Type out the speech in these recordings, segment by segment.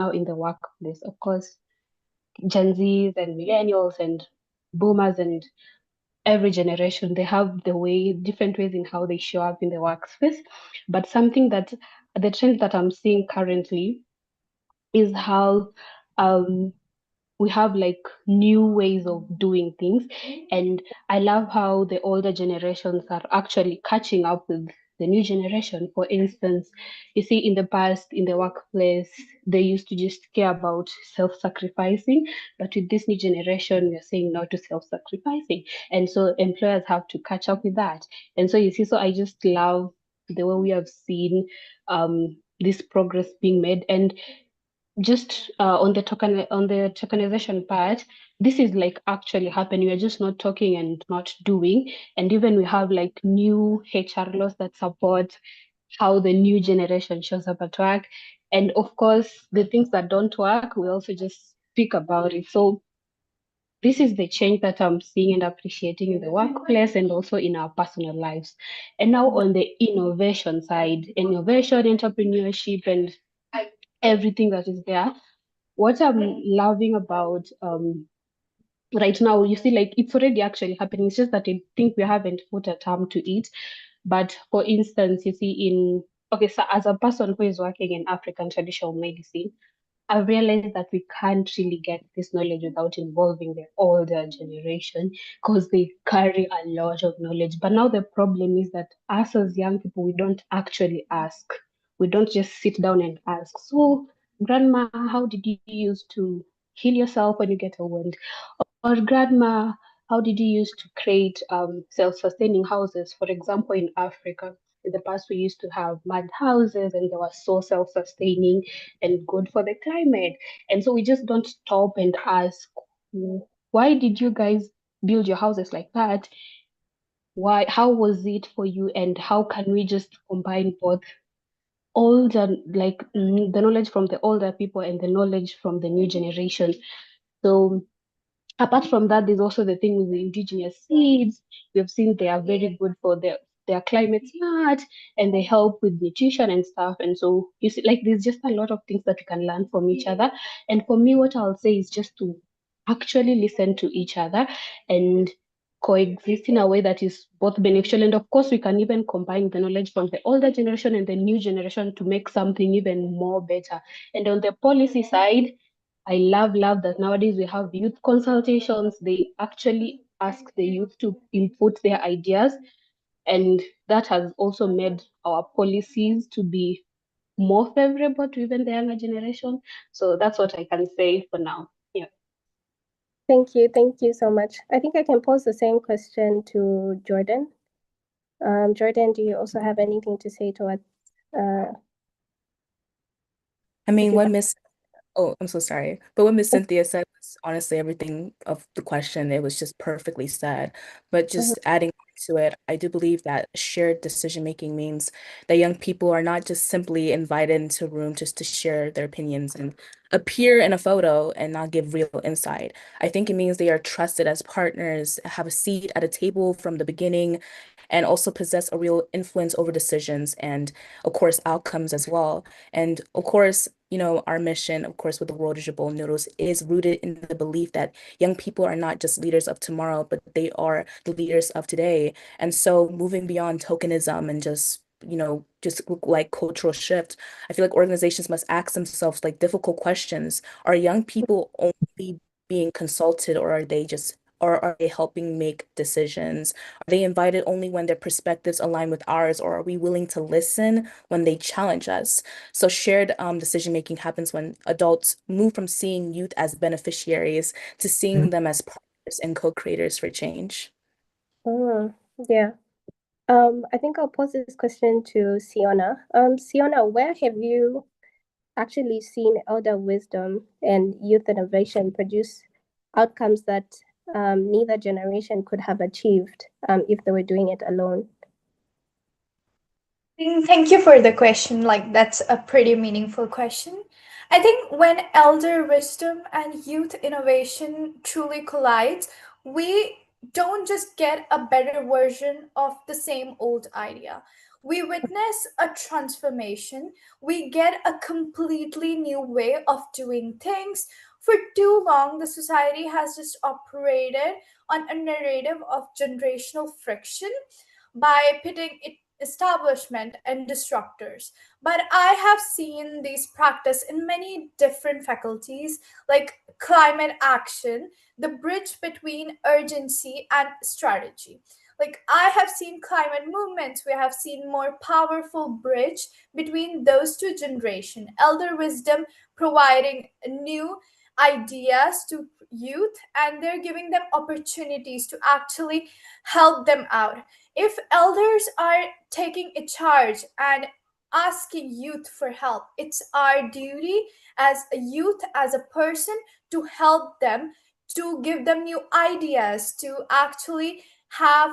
now in the workplace. Of course, Gen Zs and millennials and boomers and every generation, they have different ways in how they show up in the workspace. But the trend that I'm seeing currently is how um, we have like new ways of doing things. And I love how the older generations are actually catching up with the new generation. For instance, you see in the past in the workplace, they used to just care about self-sacrificing, but with this new generation, we're saying no to self-sacrificing. And so employers have to catch up with that. And so you see, so I just love the way we have seen this progress being made. And just on the tokenization part, this is like actually happening. We're just not talking and not doing. And even we have like new HR laws that support how the new generation shows up at work. And of course, the things that don't work, we also just speak about it. So this is the change that I'm seeing and appreciating in the workplace and also in our personal lives. And now on the innovation side, innovation, entrepreneurship, and everything that is there, what I'm loving about right now, you see, like it's already actually happening. It's just that I think we haven't put a term to it. But for instance, you see, so as a person who is working in African traditional medicine, I've realized that we can't really get this knowledge without involving the older generation because they carry a lot of knowledge. But now the problem is that us as young people, we don't actually ask. We don't just sit down and ask. So, grandma, how did you use to heal yourself when you get a wound? Or grandma, how did you use to create self-sustaining houses? For example, in Africa, in the past we used to have mud houses and they were so self-sustaining and good for the climate. And so we just don't stop and ask, why did you guys build your houses like that? Why, how was it for you? And how can we just combine both older, the knowledge from the older people and the knowledge from the new generation? So apart from that, there's also the thing with the indigenous seeds. We've seen they are very good for their climate smart and they help with nutrition and stuff. And so you see, like there's just a lot of things that we can learn from each other. And for me, what I'll say is just to actually listen to each other and coexist in a way that is both beneficial. And of course, we can even combine the knowledge from the older generation and the new generation to make something even more better. And on the policy side, I love that nowadays we have youth consultations. They actually ask the youth to input their ideas, and that has also made our policies to be more favorable to even the younger generation. So that's what I can say for now. Yeah. Thank you so much. I think I can pose the same question to Jordan. Jordan, do you also have anything to say to what? I mean, oh, I'm so sorry. But what Miss Cynthia said was honestly everything of the question. It was just perfectly said. But just adding to it, I do believe that shared decision making means that young people are not just simply invited into a room just to share their opinions and appear in a photo and not give real insight. I think it means they are trusted as partners, have a seat at a table from the beginning, and also possess a real influence over decisions and, of course, outcomes as well. And of course, our mission, of course, with the World Digital Noodles is rooted in the belief that young people are not just leaders of tomorrow, but they are the leaders of today. And so moving beyond tokenism and just like cultural shift, I feel like organizations must ask themselves like difficult questions. Are young people only being consulted or are they helping make decisions? Are they invited only when their perspectives align with ours, or are we willing to listen when they challenge us? So shared decision making happens when adults move from seeing youth as beneficiaries to seeing them as partners and co-creators for change. Yeah. I think I'll pose this question to Siona. Siona, where have you actually seen elder wisdom and youth innovation produce outcomes that neither generation could have achieved if they were doing it alone? Thank you for the question. Like, that's a pretty meaningful question. I think when elder wisdom and youth innovation truly collide, we don't just get a better version of the same old idea. we witness a transformation. We get a completely new way of doing things. For too long, the society has just operated on a narrative of generational friction by pitting establishment and disruptors. But I have seen these practice in many different faculties, like climate action, the bridge between urgency and strategy. Like I have seen climate movements, we have seen more powerful bridge between those two generations, elder wisdom providing new ideas to youth, and they're giving them opportunities to actually help them out. If elders are taking a charge and asking youth for help, it's our duty as a youth, as a person, to help them, to give them new ideas, to actually have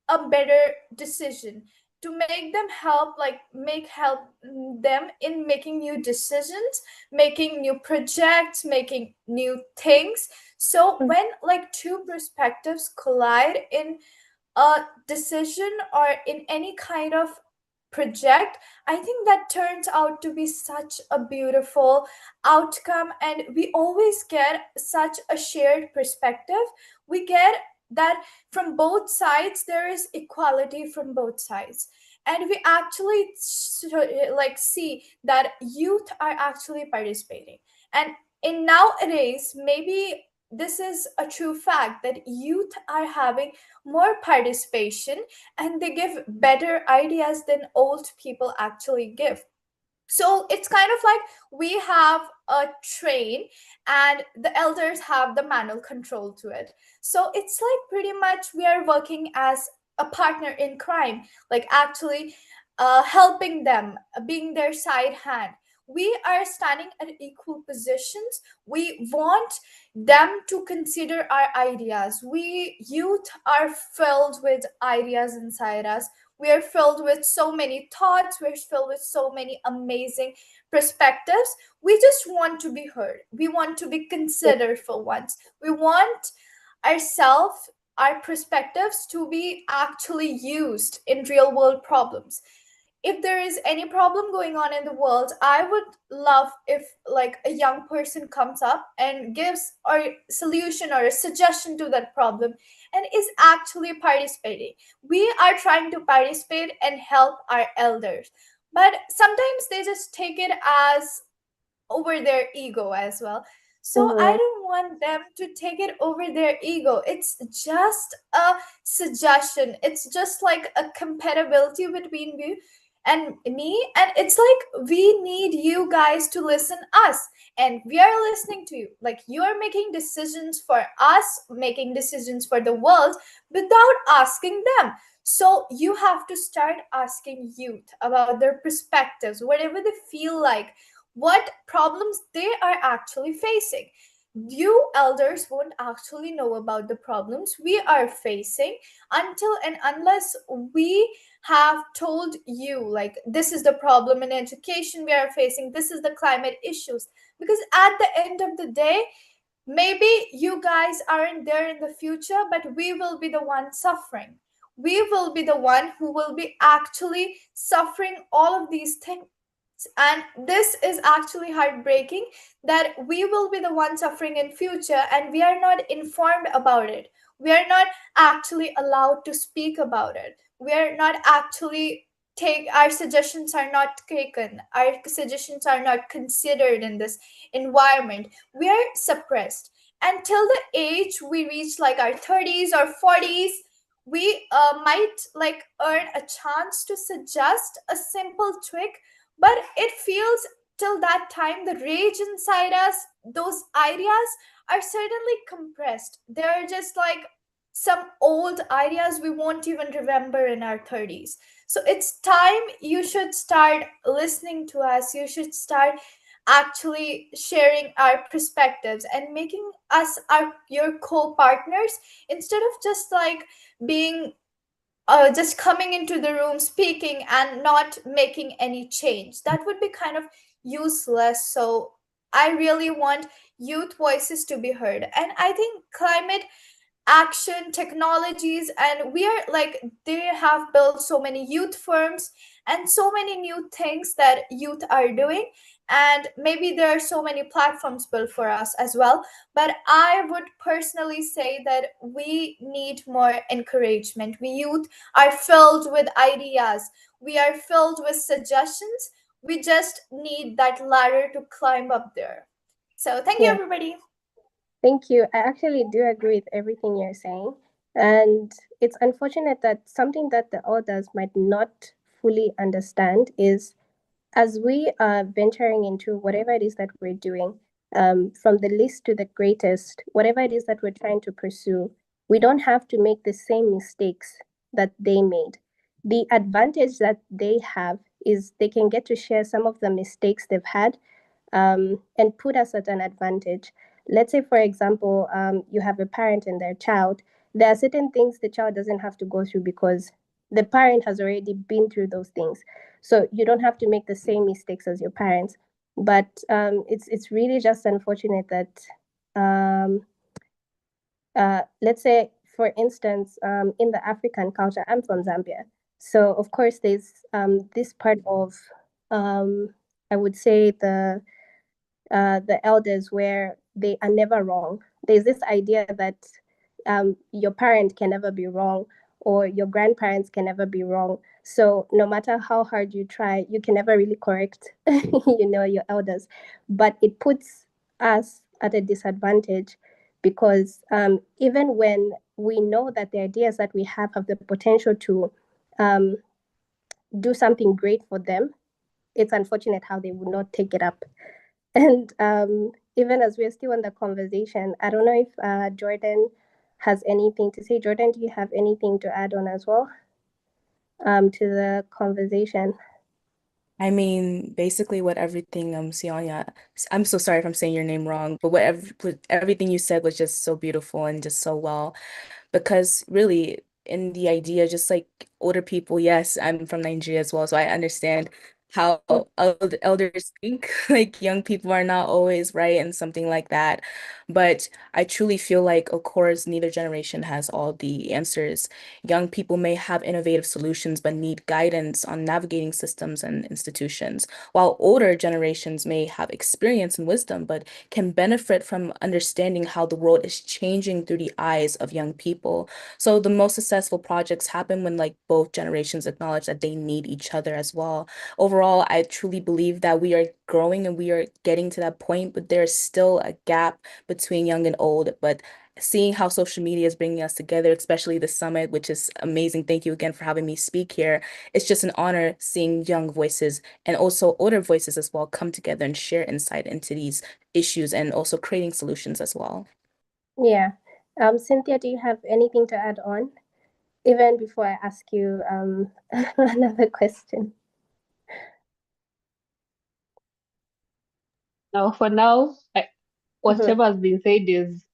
a better decision, to make them help, like make help them in making new decisions, making new projects, making new things. So when like two perspectives collide in a decision or in any kind of project, I think that turns out to be such a beautiful outcome, and we always get such a shared perspective. We get that from both sides there is equality from both sides, and we actually like see that youth are actually participating. And in nowadays, maybe this is a true fact that youth are having more participation, and they give better ideas than old people actually give. So it's kind of like we have a train and the elders have the manual control to it. So it's like pretty much we are working as a partner in crime, like actually helping them, being their side hand. We are standing at equal positions. We want them to consider our ideas. We youth are filled with ideas inside us. We are filled with so many thoughts. We're filled with so many amazing perspectives. We just want to be heard. We want to be considered for once. We want ourselves, our perspectives to be actually used in real world problems. If there is any problem going on in the world, I would love if like a young person comes up and gives a solution or a suggestion to that problem and is actually participating. We are trying to participate and help our elders, but sometimes they just take it as over their ego as well. So I don't want them to take it over their ego. It's just a suggestion. It's just like a compatibility between you and me, and it's like we need you guys to listen us, and we are listening to you. Like you are making decisions for us, making decisions for the world without asking them. So you have to start asking youth about their perspectives, whatever they feel like, what problems they are actually facing. You elders won't actually know about the problems we are facing until and unless we have told you, like, this is the problem in education we are facing, this is the climate issues. Because at the end of the day, maybe you guys aren't there in the future, but we will be the one suffering. We will be the one who will be actually suffering all of these things. And this is actually heartbreaking, that we will be the one suffering in future and we are not informed about it. We are not actually allowed to speak about it. We are not actually our suggestions are not taken, our suggestions are not considered in this environment. We are suppressed until the age we reach like our 30s or 40s. We might like earn a chance to suggest a simple trick, but it feels till that time the rage inside us, those ideas are certainly compressed. They're just like some old ideas we won't even remember in our 30s. So it's time you should start listening to us. You should start actually sharing our perspectives and making us your co-partners, instead of just like being just coming into the room speaking and not making any change. That would be kind of useless. So I really want youth voices to be heard. And I think climate action technologies, and we are like, they have built so many youth firms and so many new things that youth are doing. And maybe there are so many platforms built for us as well. But I would personally say that we need more encouragement. We youth are filled with ideas, we are filled with suggestions. We just need that ladder to climb up there. So thank you, Yeah. everybody. Thank you. I actually do agree with everything you're saying. And it's unfortunate that something that the elders might not fully understand is, as we are venturing into whatever it is that we're doing, from the least to the greatest, whatever it is that we're trying to pursue, we don't have to make the same mistakes that they made. The advantage that they have is they can get to share some of the mistakes they've had, and put us at an advantage. Let's say, for example, you have a parent and their child. There are certain things the child doesn't have to go through because the parent has already been through those things. So you don't have to make the same mistakes as your parents. But it's really just unfortunate that, let's say, for instance, in the African culture, I'm from Zambia. So, of course, there's this part of, I would say, the elders where they are never wrong. There's this idea that your parent can never be wrong, or your grandparents can never be wrong. So no matter how hard you try, you can never really correct, your elders. But it puts us at a disadvantage because even when we know that the ideas that we have the potential to um, do something great for them, it's unfortunate how they would not take it up. And even as we're still in the conversation, I don't know if Jordan has anything to say. Jordan, do you have anything to add on as well to the conversation? I mean, basically what everything Sionya, I'm so sorry if I'm saying your name wrong, but what everything you said was just so beautiful and just so well. Because really, in the idea, just like older people, yes, I'm from Nigeria as well, so I understand how elders think like young people are not always right and something like that. But I truly feel like, of course, neither generation has all the answers. Young people may have innovative solutions, but need guidance on navigating systems and institutions, while older generations may have experience and wisdom, but can benefit from understanding how the world is changing through the eyes of young people. So the most successful projects happen when like both generations acknowledge that they need each other as well. Overall, I truly believe that we are growing and we are getting to that point, but there's still a gap between young and old. But seeing how social media is bringing us together, especially the summit, which is amazing. Thank you again for having me speak here. It's just an honor seeing young voices and also older voices as well come together and share insight into these issues and also creating solutions as well. Yeah. Cynthia, do you have anything to add on? Even before I ask you another question. Now, for now, whatever has been said is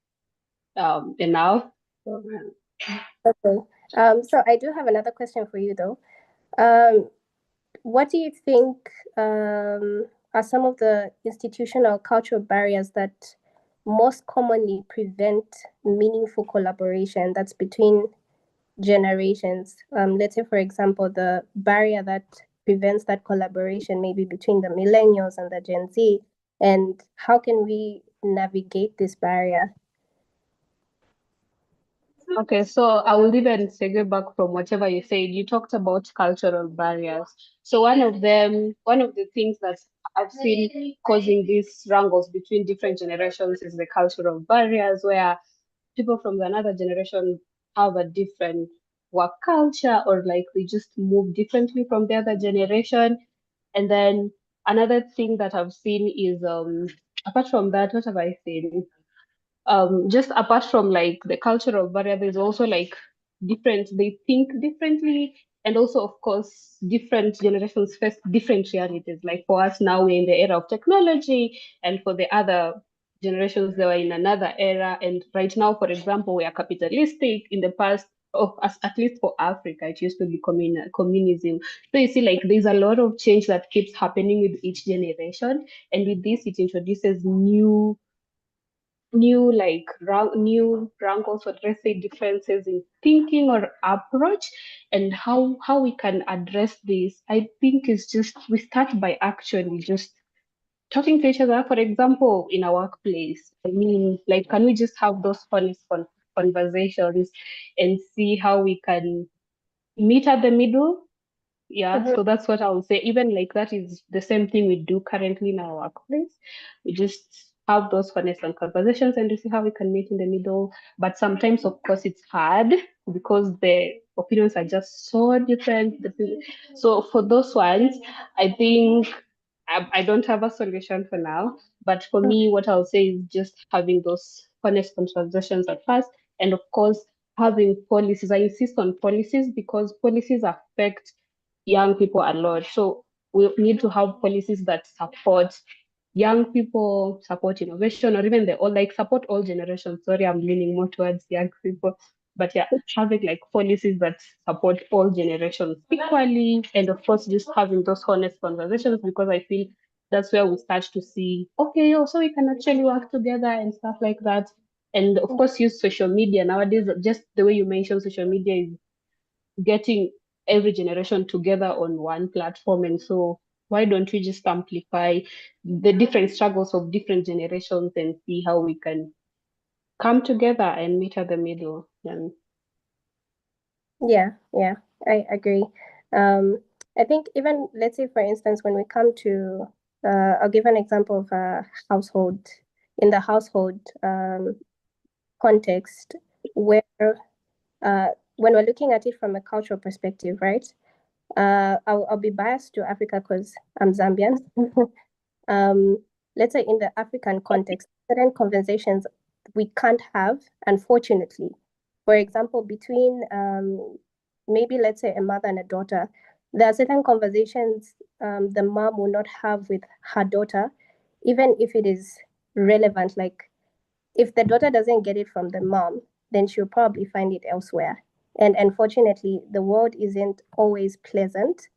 enough. Okay. So I do have another question for you though. What do you think are some of the institutional cultural barriers that most commonly prevent meaningful collaboration that's between generations? Let's say, for example, the barrier that prevents that collaboration maybe between the millennials and the Gen Z, and how can we navigate this barrier? Okay, so I will even segue back from whatever you said. You talked about cultural barriers. So one of the things that I've seen causing these wrangles between different generations is the cultural barriers, where people from another generation have a different work culture, or like they just move differently from the other generation. And then another thing that I've seen is apart from that, what have I seen? Just apart from like the cultural barrier, there's also like they think differently, and also of course different generations face different realities. Like for us now, we're in the era of technology, and for the other generations they were in another era. And right now, for example, we are capitalistic. In the past, at least for Africa, it used to be communism. So you see, like there's a lot of change that keeps happening with each generation, and with this it introduces new new wrangles, or let's say differences in thinking or approach, and how we can address this. I think it's just we start by actually just talking to each other. For example, in a workplace, I mean, like, can we just have those honest conversations and see how we can meet at the middle? Yeah, Mhm. so that's what I would say. Even like that is the same thing we do currently in our workplace. We just have those honest and conversations and to see how we can meet in the middle. But sometimes, of course, it's hard because the opinions are just so different. So for those ones, I think I don't have a solution for now. But for me, what I'll say is just having those honest conversations at first, and of course, having policies. I insist on policies because policies affect young people a lot. So we need to have policies that support young people, support innovation, or even support all generations. Sorry, I'm leaning more towards young people. But yeah, having like policies that support all generations equally, and of course, just having those honest conversations, because I feel that's where we start to see, okay, so we can actually work together and stuff like that. And of course, use social media nowadays. Just the way you mentioned, social media is getting every generation together on one platform. And so why don't we just amplify the different struggles of different generations and see how we can come together and meet at the middle? And Yeah, I agree. I think even, let's say, for instance, when we come to, I'll give an example of a household, in the household context, where when we're looking at it from a cultural perspective, right? I'll be biased to Africa because I'm Zambian. Let's say in the African context, certain conversations we can't have, unfortunately. For example, between maybe, let's say, a mother and a daughter, there are certain conversations the mom will not have with her daughter, even if it is relevant. Like, if the daughter doesn't get it from the mom, then she'll probably find it elsewhere. And unfortunately, the world isn't always pleasant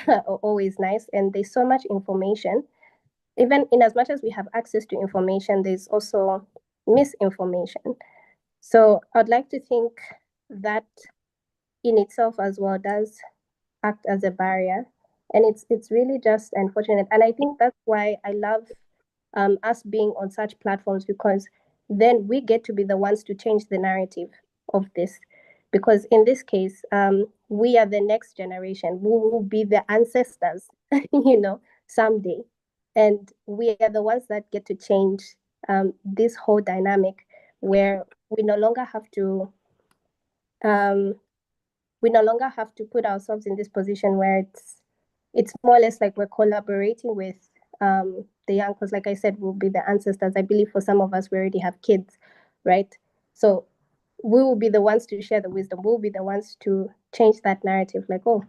or always nice, and there's so much information. Even in as much as we have access to information, there's also misinformation. So I'd like to think that in itself as well does act as a barrier, and it's really just unfortunate. And I think that's why I love us being on such platforms, because then we get to be the ones to change the narrative of this. Because in this case, we are the next generation. We will be the ancestors, someday. And we are the ones that get to change this whole dynamic, where we no longer have to um, put ourselves in this position where it's more or less like we're collaborating with the young, because like I said, we'll be the ancestors. I believe for some of us, we already have kids, right? So we will be the ones to share the wisdom. We'll be the ones to change that narrative, like, oh,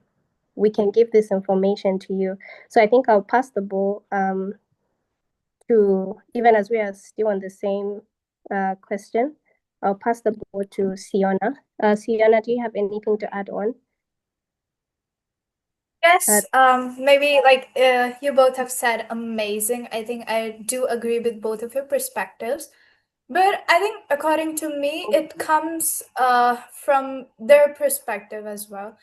we can give this information to you. So I think I'll pass the ball to, even as we are still on the same question, I'll pass the ball to Siona. Siona, do you have anything to add on? Yes, maybe like you both have said amazing. I think I do agree with both of your perspectives. But I think according to me, it comes from their perspective as well.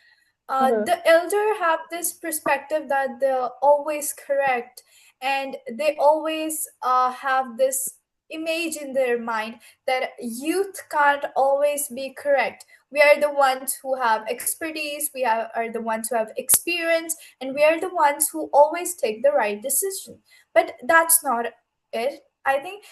The elder have this perspective that they're always correct, and they always have this image in their mind that youth can't always be correct. We are the ones who have expertise, are the ones who have experience, and we are the ones who always take the right decision. But that's not it. I think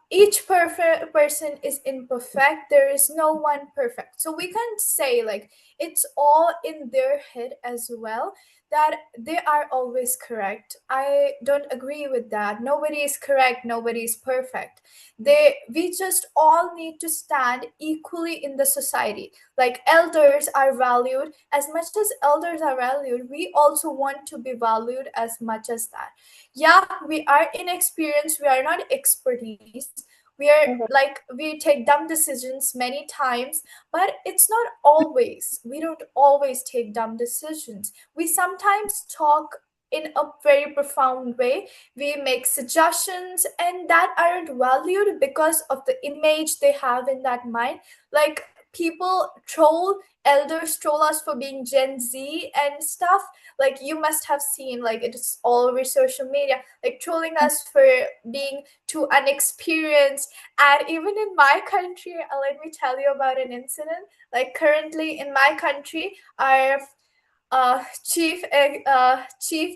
each perfect person is imperfect. There is no one perfect, so we can't say like it's all in their head as well, that they are always correct. I don't agree with that. Nobody is correct, nobody is perfect. We just all need to stand equally in the society. Like, elders are valued. As much as elders are valued, we also want to be valued as much as that. Yeah, we are inexperienced, we are not expertise, we take dumb decisions many times, but it's not always. We don't always take dumb decisions. We sometimes talk in a very profound way. We make suggestions and that aren't valued because of the image they have in that mind. Like people troll elders, troll us for being Gen Z and stuff. Like you must have seen, like it's all over social media, like trolling us for being too unexperienced. And even in my country, let me tell you about an incident. Like currently in my country, our Chief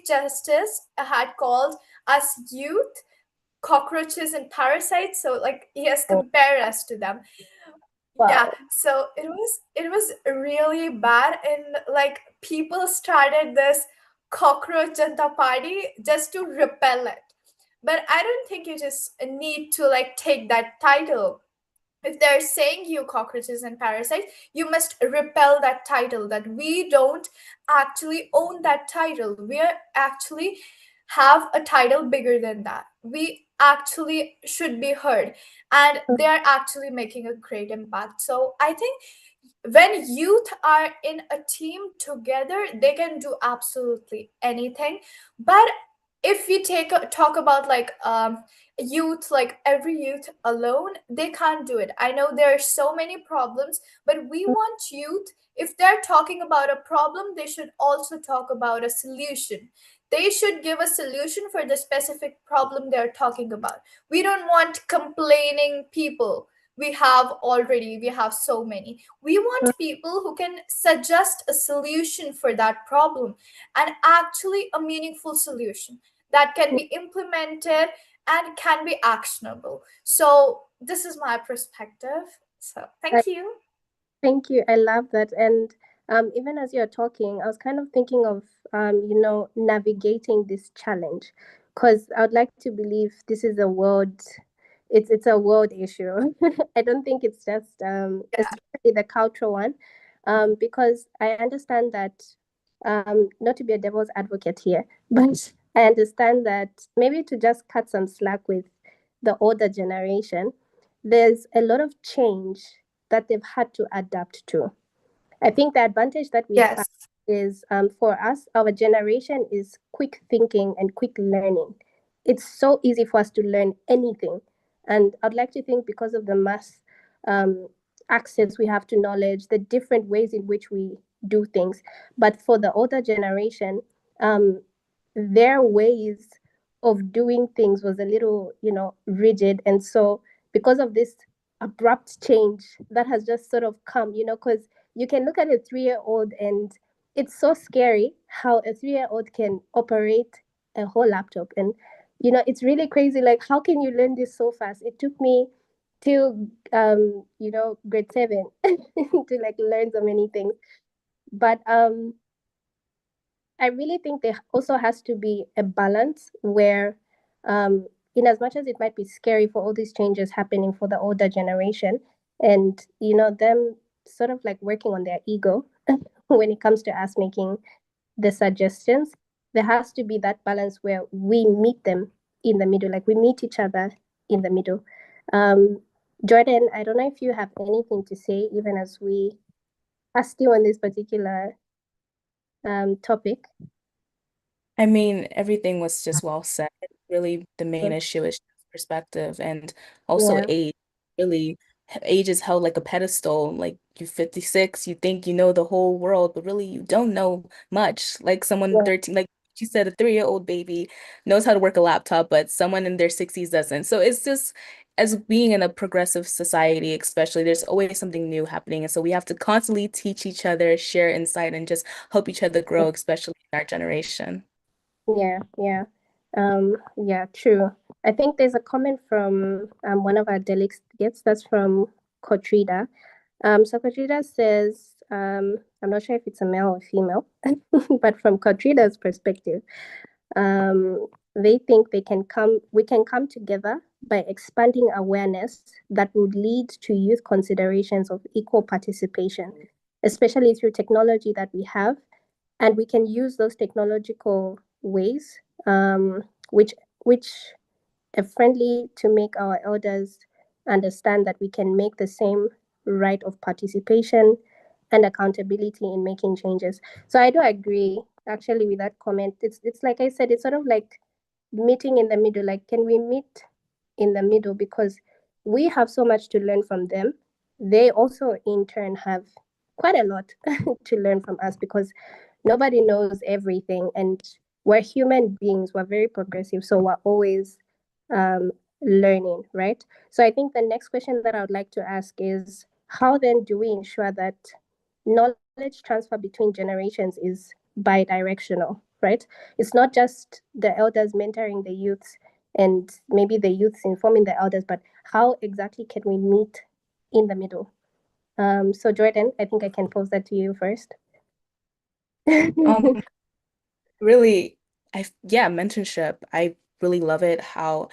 Justice had called us youth cockroaches and parasites. So like he has compared us to them. Yeah, Wow. so it was really bad, and like people started this cockroach janta party just to repel it. But I don't think you just need to like take that title. If they're saying you cockroaches and parasites, you must repel that title. That we don't actually own that title. We are actually have a title bigger than that. We actually should be heard, and they're actually making a great impact. So I think when youth are in a team together, they can do absolutely anything. But if we talk about like youth, like every youth alone, they can't do it. I know there are so many problems, but we want youth, if they're talking about a problem, they should also talk about a solution. They should give a solution for the specific problem they're talking about. We don't want complaining people. We have so many. We want people who can suggest a solution for that problem, and actually a meaningful solution that can be implemented and can be actionable. So this is my perspective. So thank you. Thank you. I love that. And even as you're talking, I was kind of thinking of, navigating this challenge, because I would like to believe this is a world, it's a world issue. I don't think it's just especially the cultural one, because I understand that, not to be a devil's advocate here, but I understand that maybe to just cut some slack with the older generation, there's a lot of change that they've had to adapt to. I think the advantage that we have Yes. is, for us, our generation is quick thinking and quick learning. It's so easy for us to learn anything. And I'd like to think because of the mass um, access we have to knowledge, the different ways in which we do things. But for the older generation, um, their ways of doing things was a little, rigid. And so because of this abrupt change that has just sort of come, because you can look at a 3-year-old and it's so scary how a 3-year-old can operate a whole laptop. And, it's really crazy. Like, how can you learn this so fast? It took me till, grade 7 to like learn so many things. But I really think there also has to be a balance where, in as much as it might be scary for all these changes happening for the older generation, and them sort of like working on their ego when it comes to us making the suggestions, there has to be that balance where we meet them in the middle, like we meet each other in the middle. Jordan, I don't know if you have anything to say, even as we are still on this particular topic. I mean, everything was just well said. Really, the main issue is perspective and also Yeah. age. Really, age is held like a pedestal. Like you're 56, you think you know the whole world, but really you don't know much. Like someone Yeah. 13, like you said, a 3-year-old baby knows how to work a laptop, but someone in their 60s doesn't. So it's just as being in a progressive society, especially, there's always something new happening. And so we have to constantly teach each other, share insight, and just help each other grow, especially in our generation. Yeah, yeah. Yeah, true. I think there's a comment from one of our delegates that's from Kotrida. So Kotrida says, I'm not sure if it's a male or female, but from Kotrida's perspective, they think we can come together by expanding awareness that would lead to youth considerations of equal participation, especially through technology that we have, and we can use those technological ways, which which are friendly to make our elders understand that we can make the same right of participation and accountability in making changes. So I do agree actually with that comment. It's like I said, it's sort of like meeting in the middle. Like, can we meet in the middle? Because we have so much to learn from them. They also in turn have quite a lot to learn from us, because nobody knows everything, and we're human beings, we're very progressive, so we're always um, learning, right? So I think the next question that I would like to ask is, how then do we ensure that knowledge transfer between generations is bi-directional, right? It's not just the elders mentoring the youths and maybe the youths informing the elders, but how exactly can we meet in the middle? So Jordan, I think I can pose that to you first. Really, yeah, mentorship. I really love it how,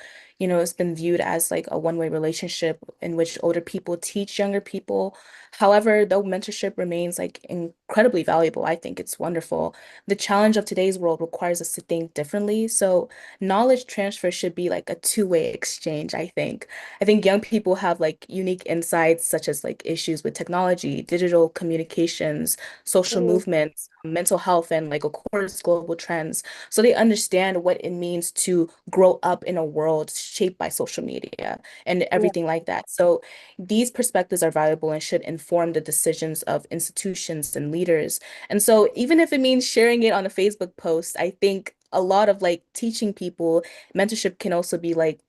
it's been viewed as like a one-way relationship in which older people teach younger people. However, though mentorship remains like incredibly valuable, I think it's wonderful. The challenge of today's world requires us to think differently. So knowledge transfer should be like a two-way exchange, I think. I think young people have like unique insights such as like issues with technology, digital communications, social movements, mental health, and like, of course, global trends. So they understand what it means to grow up in a world shaped by social media and Yeah. everything like that. So these perspectives are valuable and should inform the decisions of institutions and leaders. And so even if it means sharing it on a Facebook post, I think a lot of like teaching people mentorship can also be like,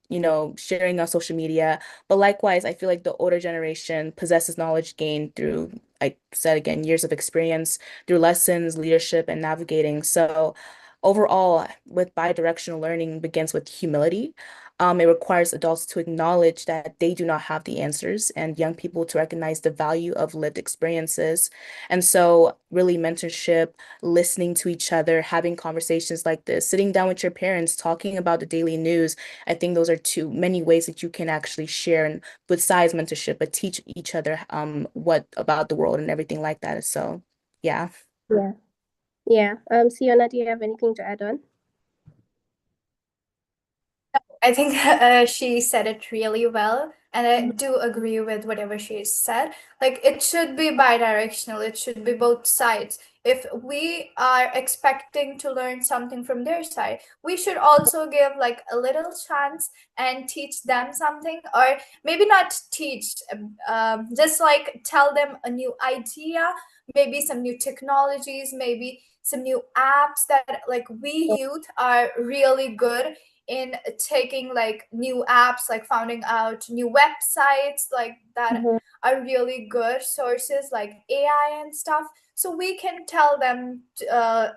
sharing on social media. But likewise, I feel like the older generation possesses knowledge gained through, I said again, years of experience, through lessons, leadership, and navigating. So overall, with bi-directional learning begins with humility. It requires adults to acknowledge that they do not have the answers and young people to recognize the value of lived experiences. And so really mentorship, listening to each other, having conversations like this, sitting down with your parents, talking about the daily news. I think those are too many ways that you can actually share and besides mentorship, but teach each other what about the world and everything like that. So yeah. Yeah. Yeah. Siona, do you have anything to add on? I think she said it really well, and I do agree with whatever she said. Like, it should be bi-directional, it should be both sides. If we are expecting to learn something from their side, we should also give like a little chance and teach them something, or maybe not teach, just like tell them a new idea, maybe some new technologies, maybe some new apps that like we youth are really good in taking, like new apps, like finding out new websites like that are really good sources like AI and stuff. So we can tell them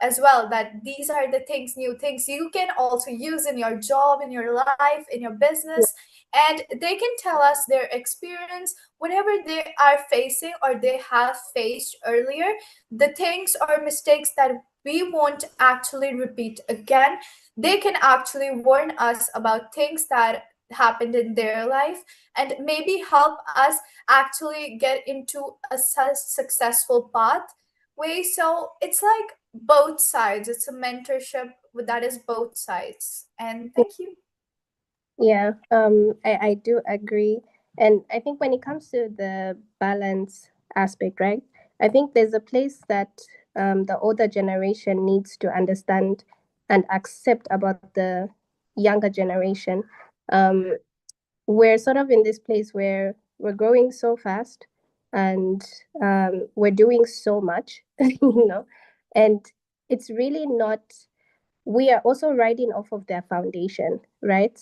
as well that these are the things, new things you can also use in your job, in your life, in your business. And they can tell us their experience, whatever they are facing or they have faced earlier, the things or mistakes that we won't actually repeat again. They can actually warn us about things that happened in their life and maybe help us actually get into a successful pathway. So it's like both sides. It's a mentorship that is both sides. And thank you. Yeah, I do agree. And I think when it comes to the balance aspect, right, I think there's a place that the older generation needs to understand and accept about the younger generation. Um, we're sort of in this place where we're growing so fast and we're doing so much, and it's really not, we are also riding off of their foundation, right?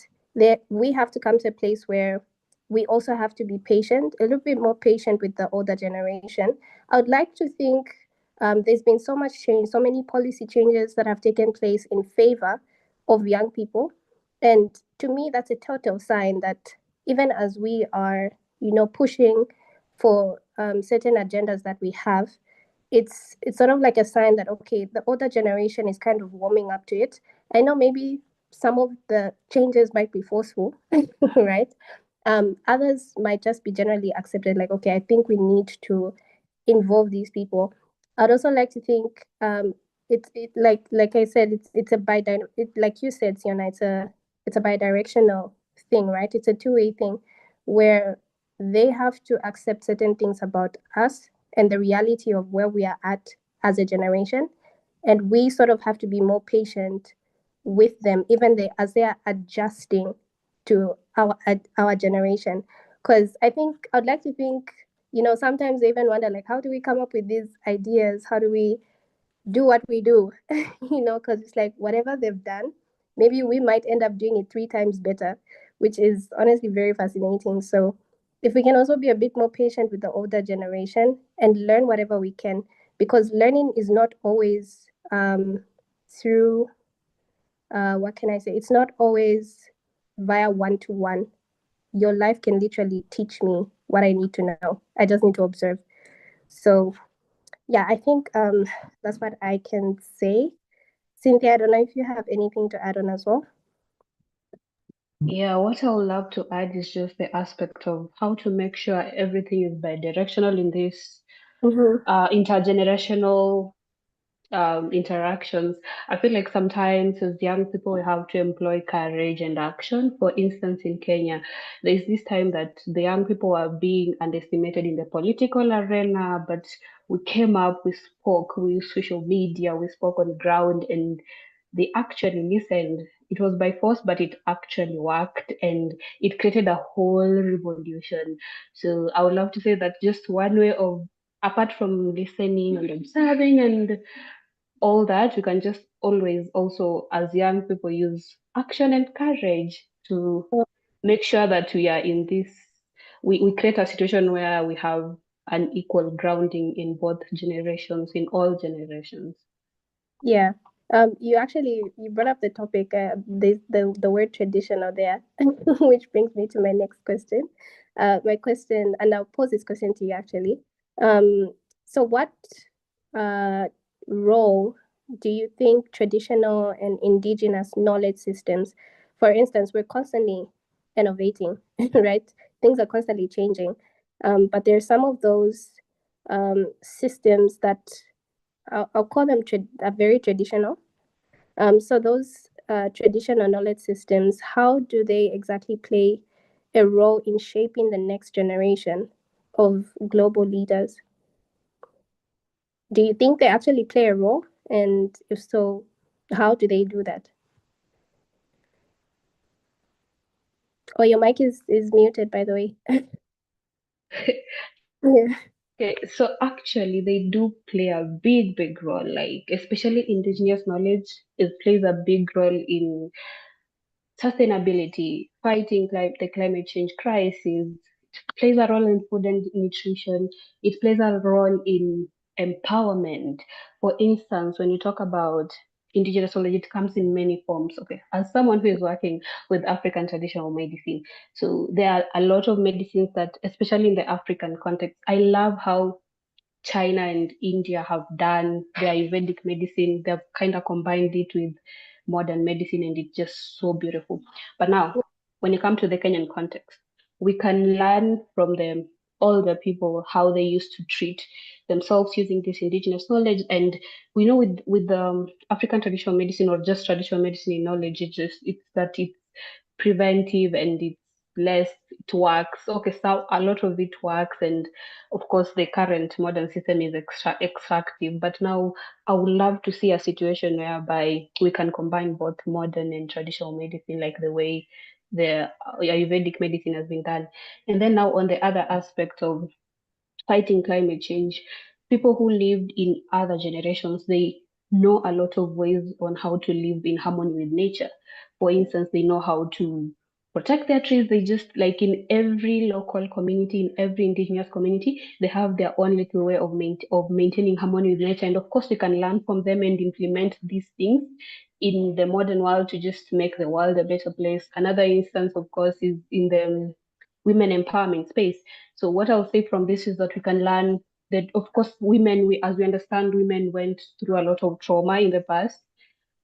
We have to come to a place where we also have to be patient, a little bit more patient with the older generation. I would like to think there's been so much change, so many policy changes that have taken place in favor of young people. And to me, that's a total sign that even as we are, pushing for certain agendas that we have, it's sort of like a sign that, okay, the older generation is kind of warming up to it. I know maybe some of the changes might be forceful, right? Others might just be generally accepted, like, okay, I think we need to involve these people. I'd also like to think like I said, it's a like you said, Siona, it's a bi-directional thing, right? It's a two-way thing where they have to accept certain things about us and the reality of where we are at as a generation. And we sort of have to be more patient with them, even as they are adjusting to our generation. Because I think I'd like to think, sometimes they even wonder, like, how do we come up with these ideas? How do we do what we do? Because it's like whatever they've done, maybe we might end up doing it 3 times better, which is honestly very fascinating. So if we can also be a bit more patient with the older generation and learn whatever we can, because learning is not always through what can I say? It's not always via one-to-one. Your life can literally teach me what I need to know. I just need to observe. So yeah, I think that's what I can say. Cynthia, I don't know if you have anything to add on as well. Yeah, what I would love to add is just the aspect of how to make sure everything is bidirectional in this intergenerational interactions. I feel like sometimes as young people, we have to employ courage and action. For instance, in Kenya, there's this time that the young people are being underestimated in the political arena, but we came up, we spoke, we used social media, we spoke on ground, and they actually listened. It was by force, but it actually worked, and it created a whole revolution. So I would love to say that just one way of, apart from listening and observing and all that, we can just always also, as young people, use action and courage to make sure that we are in this, we create a situation where we have an equal grounding in both generations, in all generations. Yeah. You brought up the topic, the word traditional there, which brings me to my next question. My question, and I'll pose this question to you actually. So what role do you think traditional and indigenous knowledge systems, for instance, we're constantly innovating, right? Things are constantly changing. But there are some of those systems that I'll call them are very traditional. So those traditional knowledge systems, how do they exactly play a role in shaping the next generation of global leaders? Do you think they actually play a role? And if so, how do they do that? Oh, your mic is muted, by the way. Yeah. Okay, so actually they do play a big role, like especially indigenous knowledge, it plays a big role in sustainability, fighting the climate change crisis. It plays a role in food and nutrition. It plays a role in empowerment. For instance, when you talk about indigenous knowledge, it comes in many forms. Okay, as someone who is working with African traditional medicine, so there are a lot of medicines that, especially in the African context, I love how China and India have done their Ayurvedic medicine. They've kind of combined it with modern medicine, and it's just so beautiful. But now, when you come to the Kenyan context, we can learn from them, all the people, how they used to treat themselves using this indigenous knowledge. And we know with African traditional medicine, or just traditional medicine in knowledge, it's that it's preventive and it's less, it works. Okay, so a lot of it works, and of course the current modern system is extractive, but now I would love to see a situation whereby we can combine both modern and traditional medicine, like the way the Ayurvedic medicine has been done. And then now on the other aspect of fighting climate change, people who lived in other generations, they know a lot of ways on how to live in harmony with nature. For instance, they know how to protect their trees. They just, like in every local community, in every indigenous community, they have their own little way of maintaining harmony with nature. And of course, we can learn from them and implement these things in the modern world to just make the world a better place. Another instance, of course, is in the women empowerment space. So what I'll say from this is that we can learn that, of course, women, as we understand, women went through a lot of trauma in the past.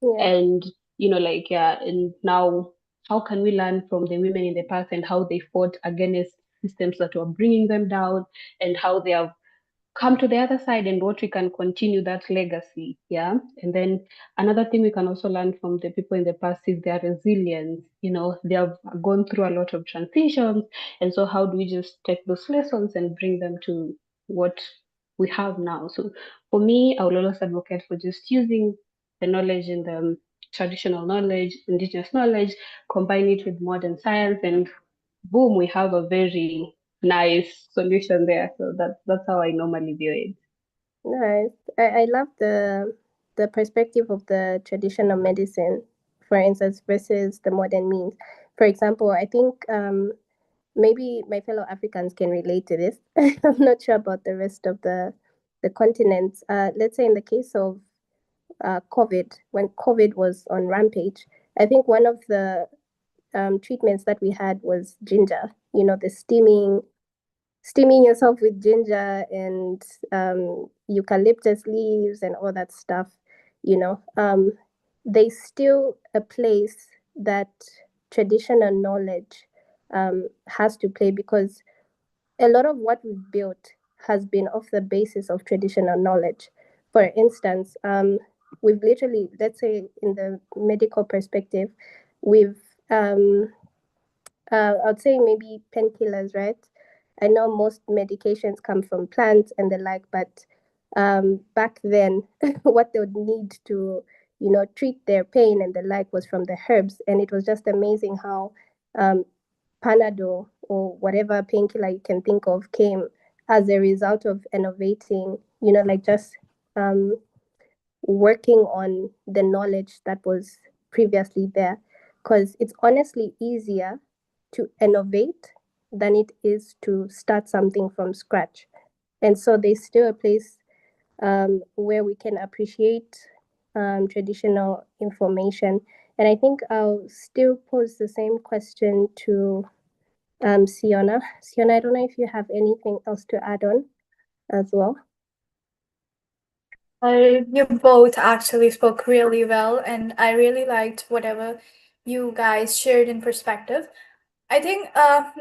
Yeah. And, and now how can we learn from the women in the past and how they fought against systems that were bringing them down, and how they have come to the other side, and what we can continue that legacy. Yeah. And then another thing we can also learn from the people in the past is their resilience. They have gone through a lot of transitions, and so how do we just take those lessons and bring them to what we have now. So for me, I will always advocate for just using the knowledge in the traditional knowledge, indigenous knowledge, combine it with modern science, and boom, we have a very nice solution there. So that's how I normally view it. Nice. I love the perspective of the traditional medicine, for instance, versus the modern means. For example, I think maybe my fellow Africans can relate to this. I'm not sure about the rest of the continents. Let's say in the case of COVID, when COVID was on rampage, I think one of the treatments that we had was ginger. You know, the steaming yourself with ginger and eucalyptus leaves and all that stuff. You know, there's still a place that traditional knowledge has to play, because a lot of what we've built has been off the basis of traditional knowledge. For instance, we've literally, let's say in the medical perspective, we've, I'd say maybe painkillers, right? I know most medications come from plants and the like, but back then, what they would need to, treat their pain and the like was from the herbs. And it was just amazing how Panadol or whatever painkiller you can think of came as a result of innovating, like just working on the knowledge that was previously there. Because it's honestly easier to innovate than it is to start something from scratch. And so there's still a place where we can appreciate traditional information. And I think I'll still pose the same question to Siona. Siona, I don't know if you have anything else to add on as well. You both actually spoke really well, and I really liked whatever you guys shared in perspective. I think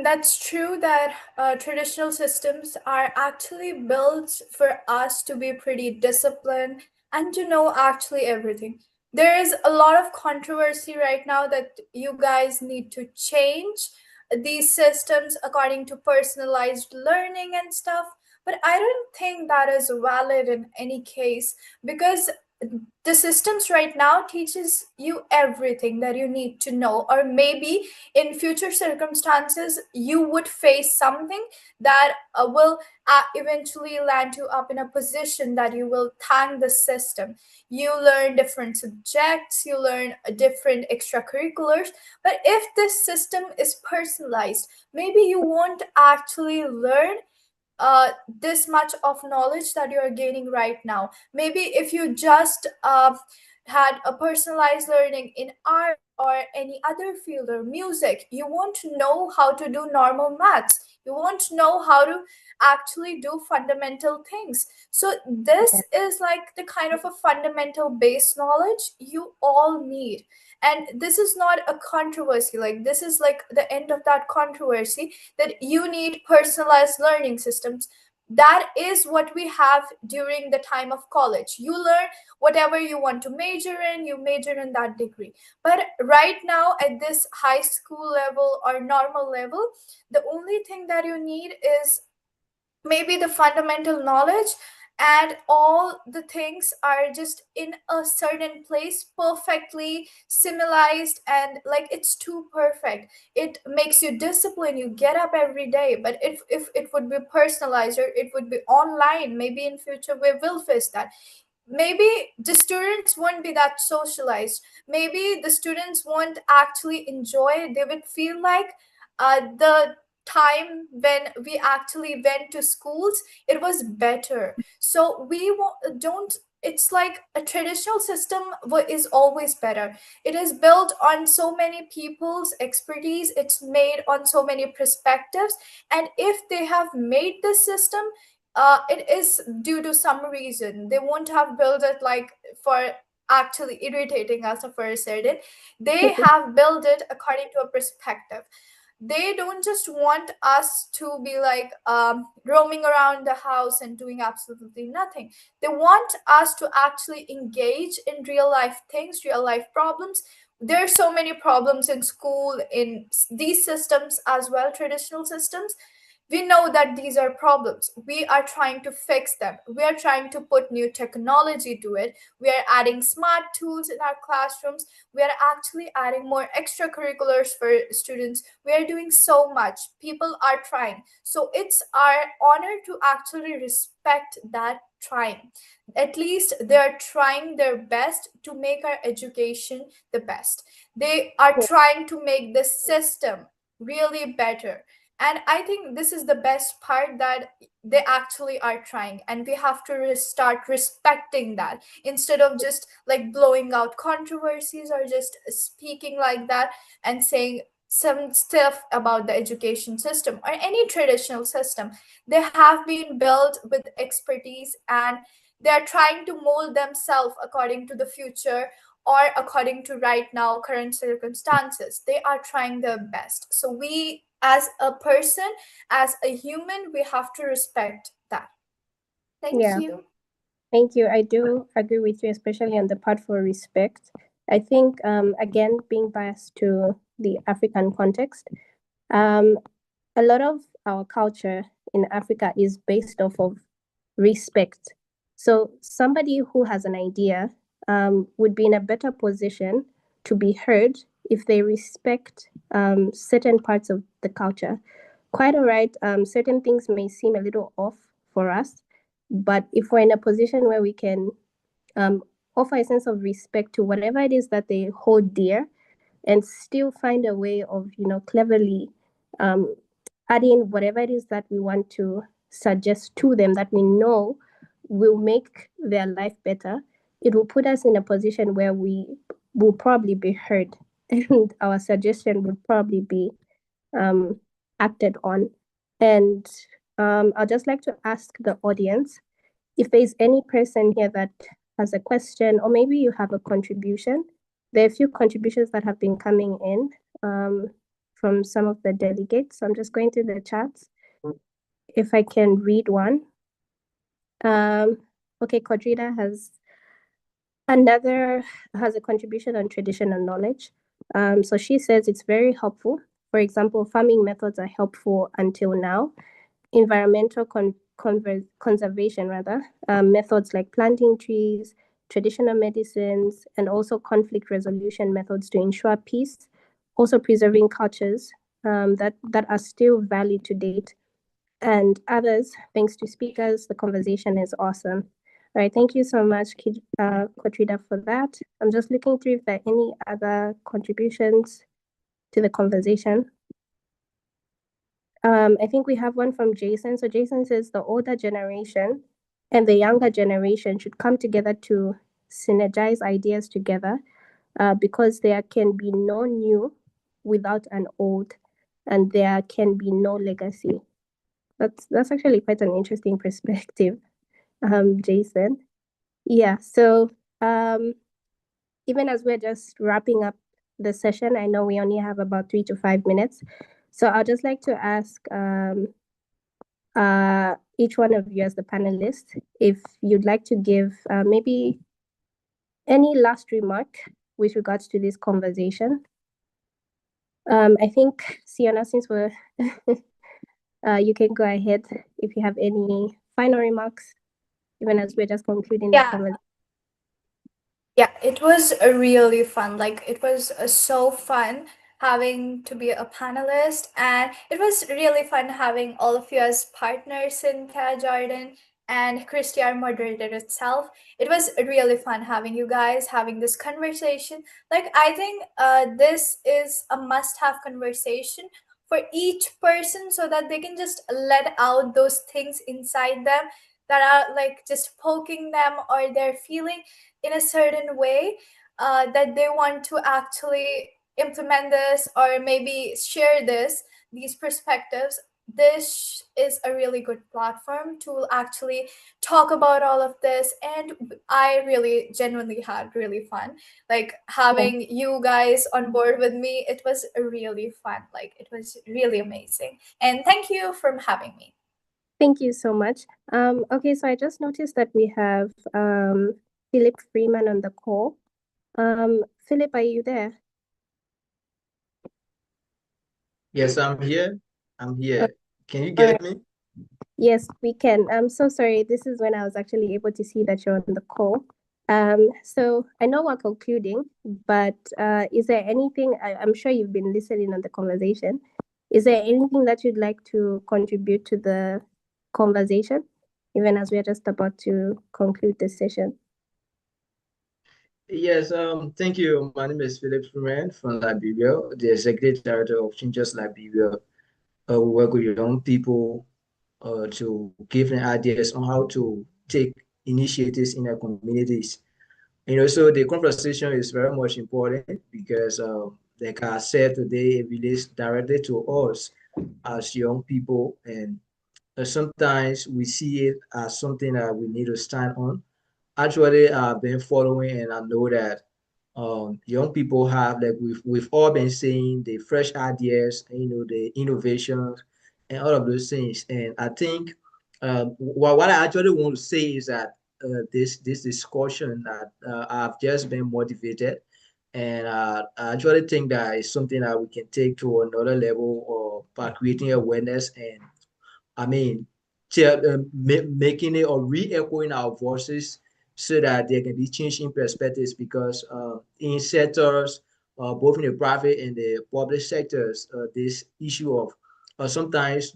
that's true that traditional systems are actually built for us to be pretty disciplined and to know actually everything. There is a lot of controversy right now that you guys need to change these systems according to personalized learning and stuff. But I don't think that is valid in any case, because the systems right now teaches you everything that you need to know, or maybe in future circumstances you would face something that will eventually land you up in a position that you will thank the system. You learn different subjects, you learn different extracurriculars, but if this system is personalized, maybe you won't actually learn this much of knowledge that you're gaining right now. Maybe if you just had a personalized learning in art or any other field or music, you won't know how to do normal maths. You won't know how to actually do fundamental things. So this is like the kind of a fundamental base knowledge you all need. And this is not a controversy. Like, this is like the end of that controversy, that you need personalized learning systems. That is what we have during the time of college. You learn whatever you want to major in, you major in that degree. But right now, at this high school level or normal level, the only thing that you need is maybe the fundamental knowledge, and all the things are just in a certain place, perfectly similized, and like it's too perfect. It makes you disciplined, you get up every day. But if it would be personalized, or it would be online, maybe in future we will face that. Maybe the students won't be that socialized. Maybe the students won't actually enjoy it. They would feel like the time when we actually went to schools, it was better. So don't, it's like a traditional system is always better. It is built on so many people's expertise, it's made on so many perspectives, and if they have made this system, it is due to some reason. They won't have built it like for actually irritating us for a certain. They have built it according to a perspective. They don't just want us to be like roaming around the house and doing absolutely nothing. They want us to actually engage in real life things, real life problems. There are so many problems in school, in these systems as well, traditional systems. We know that these are problems. We are trying to fix them. We are trying to put new technology to it. We are adding smart tools in our classrooms. We are actually adding more extracurriculars for students. We are doing so much. People are trying. So it's our honor to actually respect that trying. At least they are trying their best to make our education the best. They are trying to make the system really better. And I think this is the best part, that they actually are trying, and we have to start respecting that instead of just like blowing out controversies or just speaking like that and saying some stuff about the education system or any traditional system. They have been built with expertise, and they are trying to mold themselves according to the future or according to right now current circumstances. They are trying their best. So we, as a person, as a human, we have to respect that. Thank you. Thank you. I do agree with you, especially on the part for respect. I think, again, being biased to the African context, a lot of our culture in Africa is based off of respect. So somebody who has an idea would be in a better position to be heard if they respect certain parts of the culture. Quite all right, certain things may seem a little off for us, but if we're in a position where we can offer a sense of respect to whatever it is that they hold dear, and still find a way of, cleverly adding whatever it is that we want to suggest to them that we know will make their life better, it will put us in a position where we will probably be heard and our suggestion would probably be acted on. And I'd just like to ask the audience if there's any person here that has a question, or maybe you have a contribution. There are a few contributions that have been coming in from some of the delegates. So I'm just going through the chats. If I can read one. Okay, Quadrida has a contribution on traditional knowledge. So she says it's very helpful. For example, farming methods are helpful until now. Environmental conservation, methods like planting trees, traditional medicines, and also conflict resolution methods to ensure peace. Also preserving cultures that are still valid to date. And others, thanks to speakers, the conversation is awesome. All right, thank you so much, Quatrida, for that. I'm just looking through if there are any other contributions to the conversation. I think we have one from Jason. So Jason says the older generation and the younger generation should come together to synergize ideas together because there can be no new without an old, and there can be no legacy. That's actually quite an interesting perspective, Jason. Yeah, so even as we're just wrapping up the session, I know we only have about 3 to 5 minutes. So I'd just like to ask each one of you as the panelists, if you'd like to give maybe any last remark with regards to this conversation. I think, Sienna, since we're, you can go ahead if you have any final remarks, even as we're just concluding the conversation. Yeah, it was a really fun. Like, it was so fun having to be a panelist, and it was really fun having all of you as partners, Cynthia, Jordan, and Christy, our moderator itself. It was really fun having you guys having this conversation. Like, I think this is a must-have conversation for each person, so that they can just let out those things inside them that are like just poking them, or they're feeling in a certain way that they want to actually implement this, or maybe share these perspectives. This is a really good platform to actually talk about all of this, and I really genuinely had really fun, like having you guys on board with me. It was really fun. Like, it was really amazing, and thank you for having me. Thank you so much. Okay, so I just noticed that we have Philip Freeman on the call. Philip, are you there? Yes, I'm here. I'm here. Can you get me? Yes, we can. I'm so sorry. This is when I was actually able to see that you're on the call. So I know we're concluding, but is there anything, I'm sure you've been listening on the conversation. Is there anything that you'd like to contribute to the conversation, even as we're just about to conclude this session? Yes, thank you. My name is Philip Freeman from Liberia, the Executive Director of Changes Liberia. We work with young people to give them ideas on how to take initiatives in their communities. So the conversation is very much important because, like I said today, it relates directly to us as young people, and sometimes we see it as something that we need to stand on. Actually, I've been following, and I know that young people have, like we've all been saying, the fresh ideas, the innovations and all of those things. And I think what I actually want to say is that this discussion that I've just been motivated, and I actually think that it's something that we can take to another level by creating awareness and I mean, making it or re-echoing our voices so that there can be change in perspectives because in sectors, both in the private and the public sectors, this issue of sometimes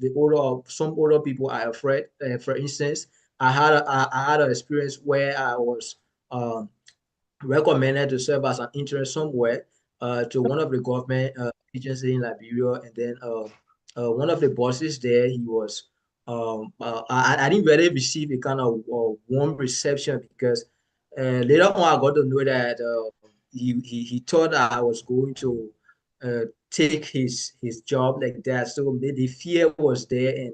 some older people are afraid. For instance, I had an experience where I was recommended to serve as an intern somewhere to one of the government agencies in Liberia, and then one of the bosses there, he was I didn't really receive a kind of warm reception because later on I got to know that he thought I was going to take his job like that. So the fear was there, and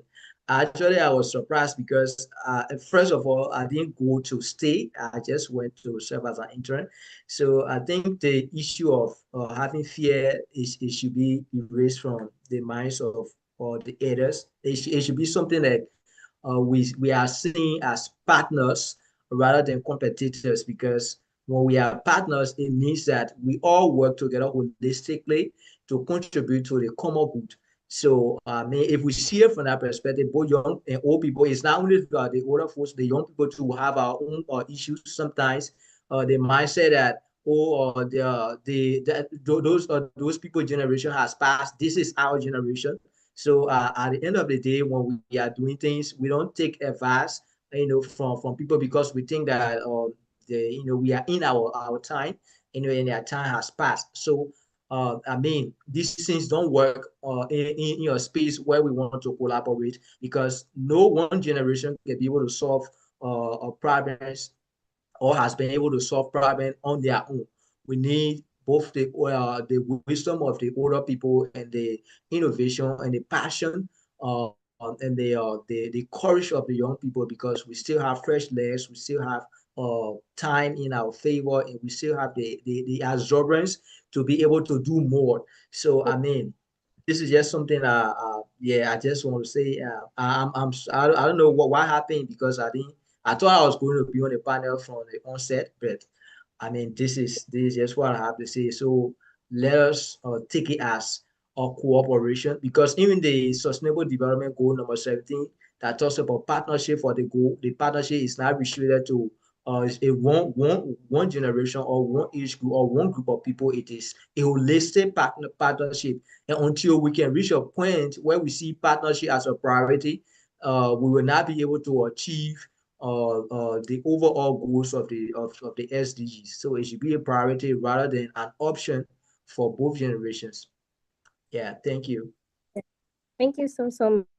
actually I was surprised because first of all I didn't go to stay. I just went to serve as an intern. So I think the issue of having fear it should be erased from the minds of or the others. It should be something that we are seeing as partners rather than competitors, because when we are partners, it means that we all work together holistically to contribute to the common good. So, I mean, if we see it from that perspective, both young and old people, it's not only the older folks, the young people too have our own issues sometimes. The mindset that, those people generation has passed. This is our generation. So at the end of the day, when we are doing things, we don't take advice, from people because we think that we are in our time, and our time has passed. So I mean, these things don't work in your space where we want to collaborate, because no one generation can be able to solve problems or has been able to solve problems on their own. We need both the wisdom of the older people and the innovation and the passion and the courage of the young people, because we still have fresh legs, we still have time in our favor, and we still have the absorbance to be able to do more. So I mean, this is just something I just want to say I don't know what happened, because I thought I was going to be on the panel from the onset, but I mean, this is just what I have to say. So let us take it as a cooperation, because even the Sustainable Development Goal number 17 that talks about partnership for the goal, the partnership is not restricted to a one generation or one age group or one group of people. It is a holistic partnership, and until we can reach a point where we see partnership as a priority, we will not be able to achieve the overall goals of the SDGs. So it should be a priority rather than an option for both generations. Yeah, thank you. Thank you so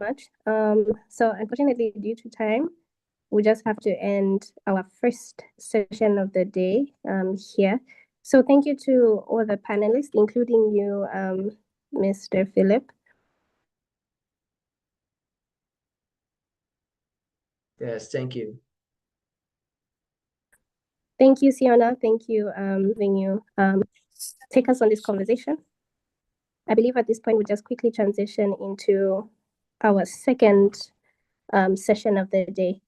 much. So unfortunately, due to time, we just have to end our first session of the day here. So thank you to all the panelists, including you, Mr. Philip. Yes, thank you. Thank you, Siona. Thank you, Vinyu. Take us on this conversation. I believe at this point we just quickly transition into our second session of the day.